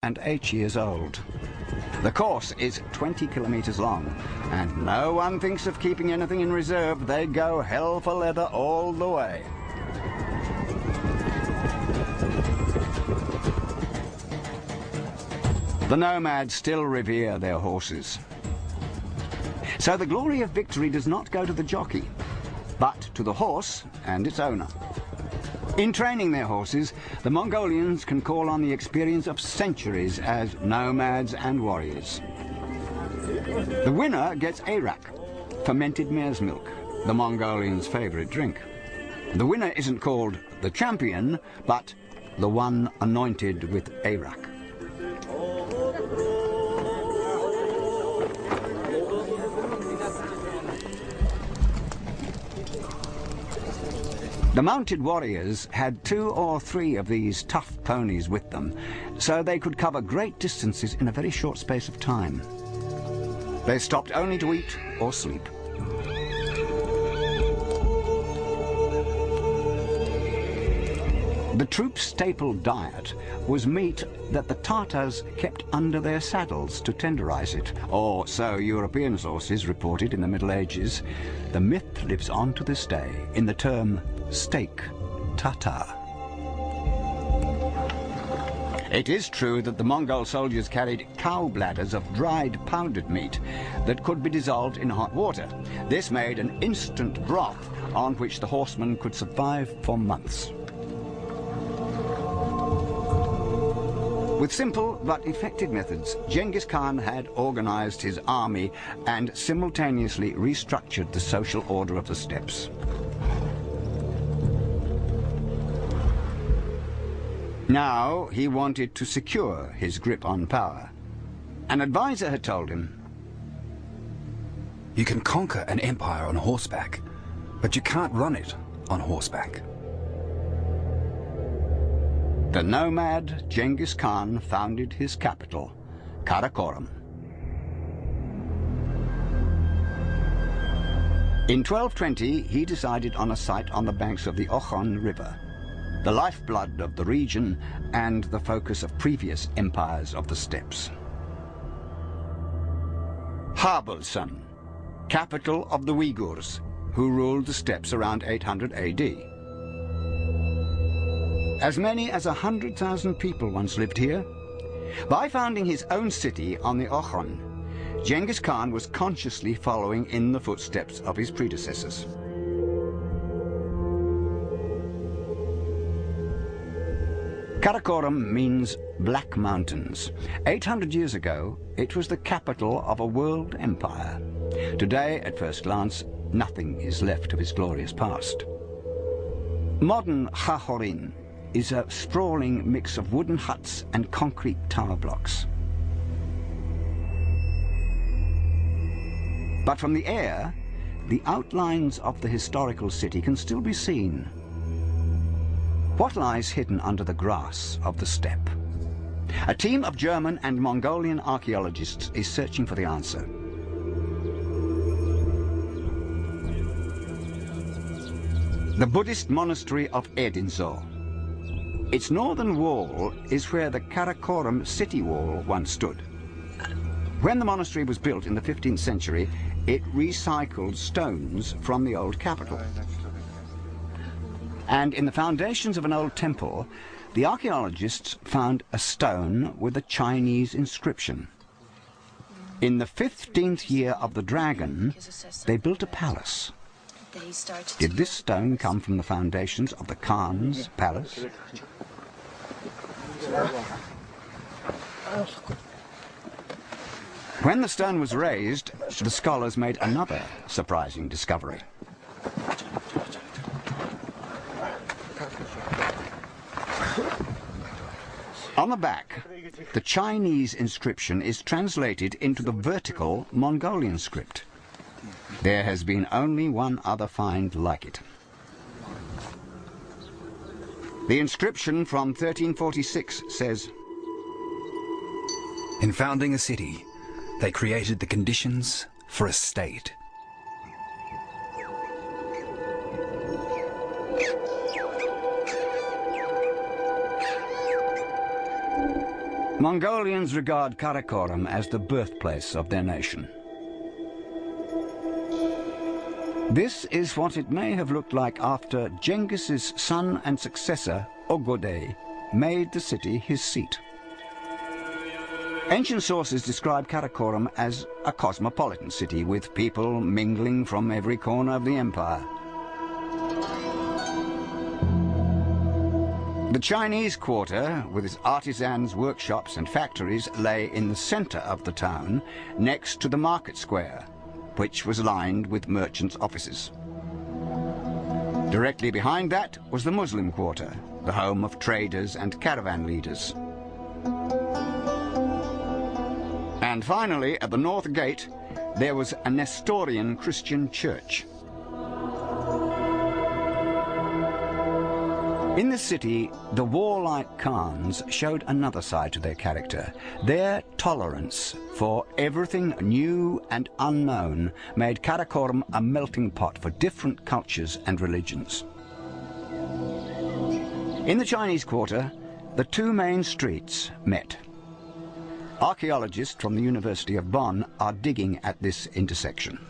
and 8 years old. The course is 20 kilometers long, and no one thinks of keeping anything in reserve. They go hell for leather all the way. The nomads still revere their horses. So the glory of victory does not go to the jockey, but to the horse and its owner. In training their horses, the Mongolians can call on the experience of centuries as nomads and warriors. The winner gets arak, fermented mare's milk, the Mongolians' favorite drink. The winner isn't called the champion, but the one anointed with arak. The mounted warriors had 2 or 3 of these tough ponies with them, so they could cover great distances in a very short space of time. They stopped only to eat or sleep. The troops' staple diet was meat that the Tartars kept under their saddles to tenderize it, or so European sources reported in the Middle Ages. The myth lives on to this day in the term steak Tatar. It is true that the Mongol soldiers carried cow bladders of dried powdered meat that could be dissolved in hot water. This made an instant broth on which the horsemen could survive for months. With simple but effective methods, Genghis Khan had organized his army and simultaneously restructured the social order of the steppes. Now he wanted to secure his grip on power. An advisor had told him, "You can conquer an empire on horseback, but you can't run it on horseback." The nomad Genghis Khan founded his capital, Karakorum. In 1220, he decided on a site on the banks of the Okhon River, the lifeblood of the region and the focus of previous empires of the steppes. Habulsan, capital of the Uyghurs, who ruled the steppes around 800 AD. As many as 100,000 people once lived here. By founding his own city on the Okhon, Genghis Khan was consciously following in the footsteps of his predecessors. Karakorum means Black Mountains. 800 years ago, it was the capital of a world empire. Today, at first glance, nothing is left of its glorious past. Modern Khahorin is a sprawling mix of wooden huts and concrete tower blocks. But from the air, the outlines of the historical city can still be seen. What lies hidden under the grass of the steppe? A team of German and Mongolian archaeologists is searching for the answer. The Buddhist monastery of Edinzo. Its northern wall is where the Karakorum city wall once stood. When the monastery was built in the 15th century, it recycled stones from the old capital. And in the foundations of an old temple, the archaeologists found a stone with a Chinese inscription. In the 15th year of the dragon, they built a palace. Did this stone come from the foundations of the Khan's palace? When the stone was raised, the scholars made another surprising discovery. On the back, the Chinese inscription is translated into the vertical Mongolian script. There has been only one other find like it. The inscription from 1346 says, "In founding a city, they created the conditions for a state." Mongolians regard Karakorum as the birthplace of their nation. This is what it may have looked like after Genghis's son and successor, Ogode, made the city his seat. Ancient sources describe Karakorum as a cosmopolitan city with people mingling from every corner of the empire. The Chinese quarter, with its artisans' workshops and factories, lay in the center of the town, next to the market square, which was lined with merchants' offices. Directly behind that was the Muslim quarter, the home of traders and caravan leaders. And finally, at the north gate, there was a Nestorian Christian church. In the city, the warlike Khans showed another side to their character. Their tolerance for everything new and unknown made Karakorum a melting pot for different cultures and religions. In the Chinese quarter, the two main streets met. Archaeologists from the University of Bonn are digging at this intersection.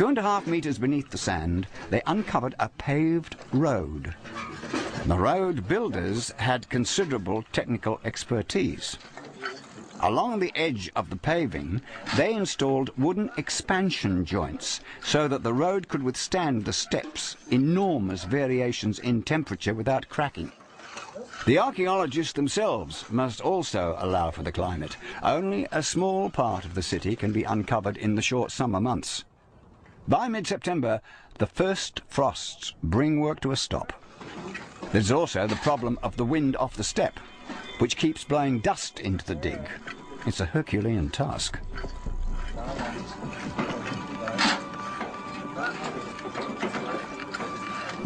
2.5 meters beneath the sand, they uncovered a paved road. The road builders had considerable technical expertise. Along the edge of the paving, they installed wooden expansion joints so that the road could withstand the steps' enormous variations in temperature without cracking. The archaeologists themselves must also allow for the climate. Only a small part of the city can be uncovered in the short summer months. By mid-September, the first frosts bring work to a stop. There's also the problem of the wind off the steppe, which keeps blowing dust into the dig. It's a Herculean task.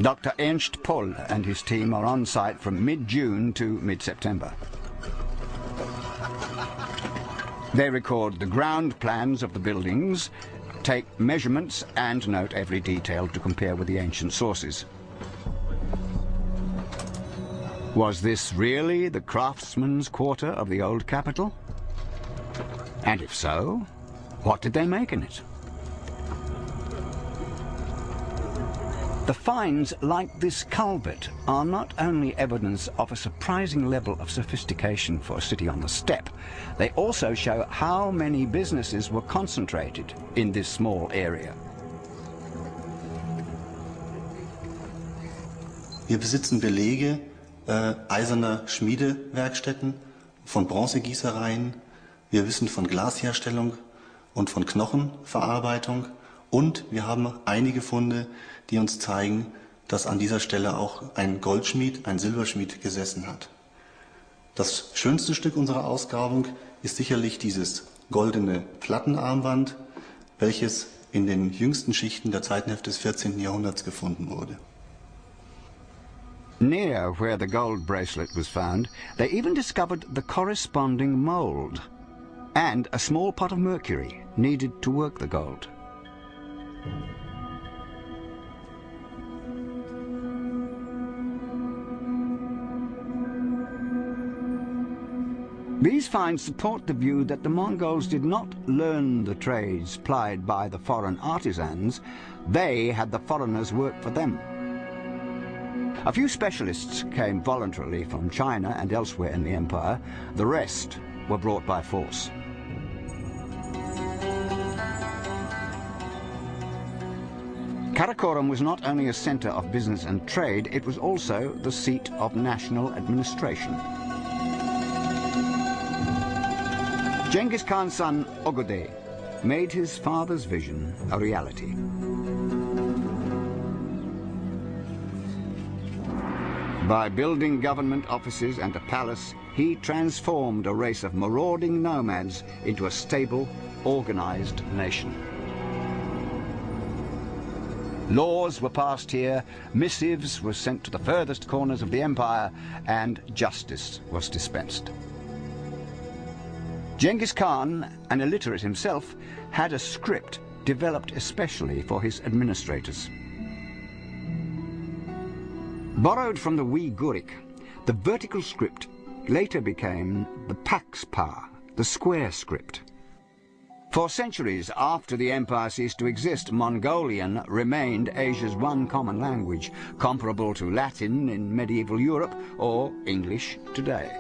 Dr. Ernst Pohl and his team are on site from mid-June to mid-September. They record the ground plans of the buildings, take measurements and note every detail to compare with the ancient sources. Was this really the craftsman's quarter of the old capital? And if so, what did they make in it? The finds like this culvert are not only evidence of a surprising level of sophistication for a city on the steppe, they also show how many businesses were concentrated in this small area. Wir besitzen Belege eiserner Schmiedewerkstätten, von Bronzegießereien. Wir wissen von Glasherstellung und von Knochenverarbeitung. Und wir haben einige Funde, die uns zeigen, dass an dieser Stelle auch ein Goldschmied, ein Silberschmied gesessen hat. Das schönste Stück unserer Ausgrabung ist sicherlich dieses goldene Plattenarmband, welches in den jüngsten Schichten der Zeitenhälfte des 14. Jahrhunderts gefunden wurde. Near where the gold bracelet was found, they even discovered the corresponding mold and a small pot of mercury needed to work the gold. These finds support the view that the Mongols did not learn the trades plied by the foreign artisans, they had the foreigners work for them. A few specialists came voluntarily from China and elsewhere in the empire. The rest were brought by force. Karakorum was not only a center of business and trade, it was also the seat of national administration. Genghis Khan's son, Ogode, made his father's vision a reality. By building government offices and a palace, he transformed a race of marauding nomads into a stable, organized nation. Laws were passed here, missives were sent to the furthest corners of the empire, and justice was dispensed. Genghis Khan, an illiterate himself, had a script developed especially for his administrators. Borrowed from the Uyghuric, The vertical script later became the Pax-Pa, the square script. For centuries after the empire ceased to exist, Mongolian remained Asia's one common language, comparable to Latin in medieval Europe or English today.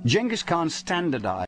Genghis Khan standardized